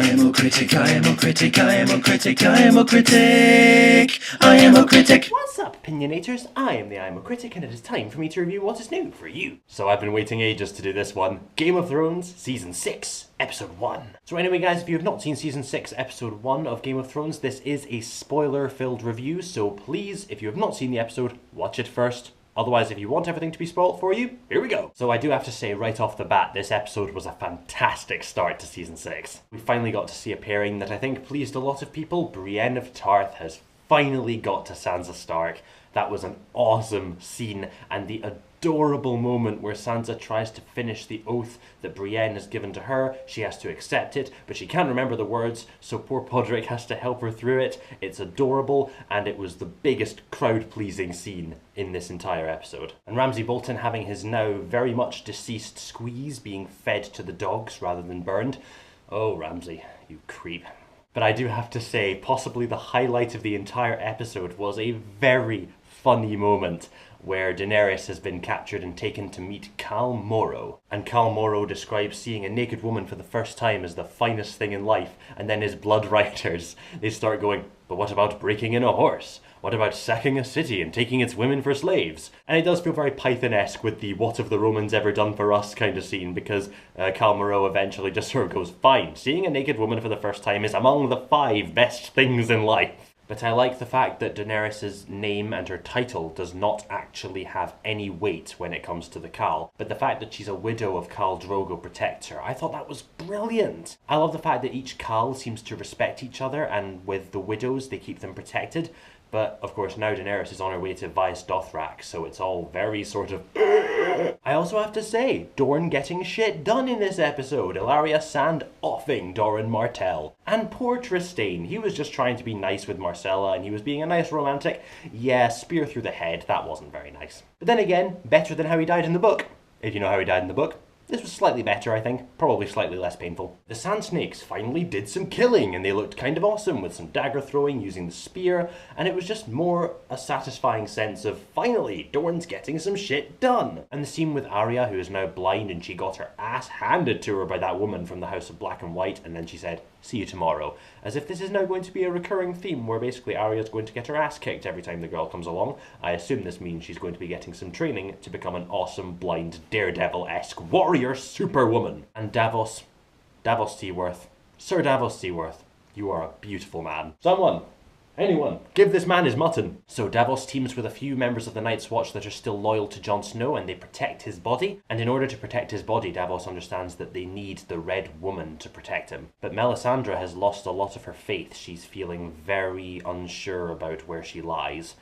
I am a critic, I am a critic, I am a critic, I am a critic, I am a critic. What's up, opinionators? I am the I am a critic, and it is time for me to review what is new for you. So I've been waiting ages to do this one. Game of Thrones, Season 6, Episode 1. So anyway guys, if you have not seen Season 6, Episode 1 of Game of Thrones, this is a spoiler-filled review, so please, if you have not seen the episode, watch it first. Otherwise, if you want everything to be spoiled for you, here we go. So I do have to say right off the bat, this episode was a fantastic start to Season 6. We finally got to see a pairing that I think pleased a lot of people. Brienne of Tarth has finally got to Sansa Stark. That was an awesome scene, and the adorable moment where Sansa tries to finish the oath that Brienne has given to her. She has to accept it, but she can't remember the words, so poor Podrick has to help her through it. It's adorable, and it was the biggest crowd-pleasing scene in this entire episode. And Ramsay Bolton having his now very much deceased squeeze being fed to the dogs rather than burned. Oh, Ramsay, you creep. But I do have to say, possibly the highlight of the entire episode was a very funny moment where Daenerys has been captured and taken to meet Khal Morro. And Khal Morro describes seeing a naked woman for the first time as the finest thing in life, and then his blood riders, they start going, but what about breaking in a horse? What about sacking a city and taking its women for slaves? And it does feel very Python-esque with the what have the Romans ever done for us kind of scene, because Khal Morro eventually just sort of goes, fine, seeing a naked woman for the first time is among the 5 best things in life. But I like the fact that Daenerys' name and her title does not actually have any weight when it comes to the Khal. But the fact that she's a widow of Khal Drogo protects her. I thought that was brilliant. I love the fact that each Khal seems to respect each other, and with the widows they keep them protected. But, of course, now Daenerys is on her way to Vaes Dothrak, so it's all very sort of... I also have to say, Dorne getting shit done in this episode. Ilaria sand-offing Doran Martell. And poor Trystane, he was just trying to be nice with Marcella, and he was being a nice romantic. Yeah, spear through the head, that wasn't very nice. But then again, better than how he died in the book. If you know how he died in the book. This was slightly better, I think. Probably slightly less painful. The Sand Snakes finally did some killing, and they looked kind of awesome with some dagger throwing using the spear, and it was just more a satisfying sense of, finally, Dorne's getting some shit done. And the scene with Arya, who is now blind, and she got her ass handed to her by that woman from the House of Black and White, and then she said, see you tomorrow. As if this is now going to be a recurring theme where basically Arya's going to get her ass kicked every time the girl comes along. I assume this means she's going to be getting some training to become an awesome, blind, Daredevil-esque warrior superwoman. And Davos Seaworth. Sir Davos Seaworth, you are a beautiful man. Anyone, give this man his mutton. So Davos teams with a few members of the Night's Watch that are still loyal to Jon Snow, and they protect his body. And in order to protect his body, Davos understands that they need the Red Woman to protect him. But Melisandre has lost a lot of her faith. She's feeling very unsure about where she lies.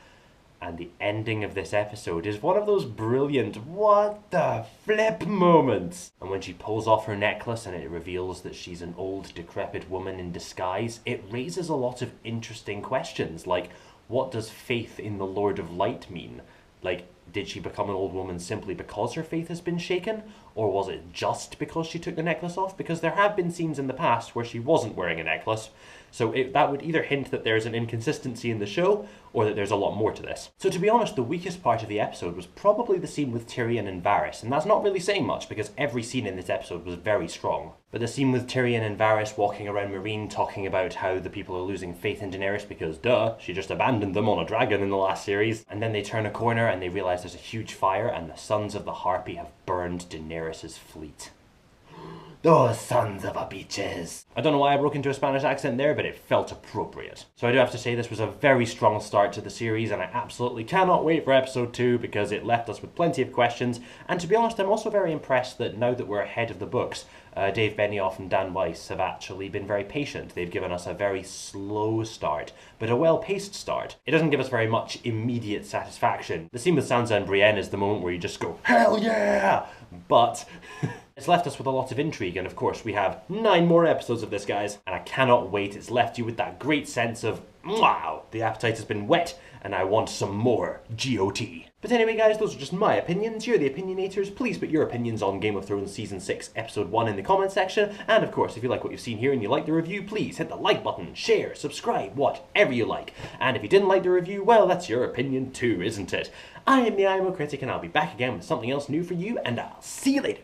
And the ending of this episode is one of those brilliant what the flip moments. And when she pulls off her necklace and it reveals that she's an old decrepit woman in disguise, it raises a lot of interesting questions, like what does faith in the Lord of Light mean? Like, did she become an old woman simply because her faith has been shaken? Or was it just because she took the necklace off? Because there have been scenes in the past where she wasn't wearing a necklace. So that would either hint that there's an inconsistency in the show, or that there's a lot more to this. So to be honest, the weakest part of the episode was probably the scene with Tyrion and Varys, and that's not really saying much because every scene in this episode was very strong. But the scene with Tyrion and Varys walking around Meereen talking about how the people are losing faith in Daenerys because, duh, she just abandoned them on a dragon in the last series. And then they turn a corner and they realise there's a huge fire and the Sons of the Harpy have burned Daenerys' fleet. Those sons of a bitches. I don't know why I broke into a Spanish accent there, but it felt appropriate. So I do have to say this was a very strong start to the series, and I absolutely cannot wait for episode 2 because it left us with plenty of questions. And to be honest, I'm also very impressed that now that we're ahead of the books, Dave Benioff and Dan Weiss have actually been very patient. They've given us a very slow start, but a well-paced start. It doesn't give us very much immediate satisfaction. The scene with Sansa and Brienne is the moment where you just go, hell yeah! But it's left us with a lot of intrigue, and of course we have 9 more episodes of this, guys, and I cannot wait. It's left you with that great sense of, wow, the appetite has been whet, and I want some more GOT. But anyway, guys, those are just my opinions. You're the opinionators. Please put your opinions on Game of Thrones Season 6, Episode 1 in the comment section. And of course, if you like what you've seen here and you like the review, please hit the like button, share, subscribe, whatever you like. And if you didn't like the review, well, that's your opinion too, isn't it? I am the I Am a Critic, and I'll be back again with something else new for you, and I'll see you later.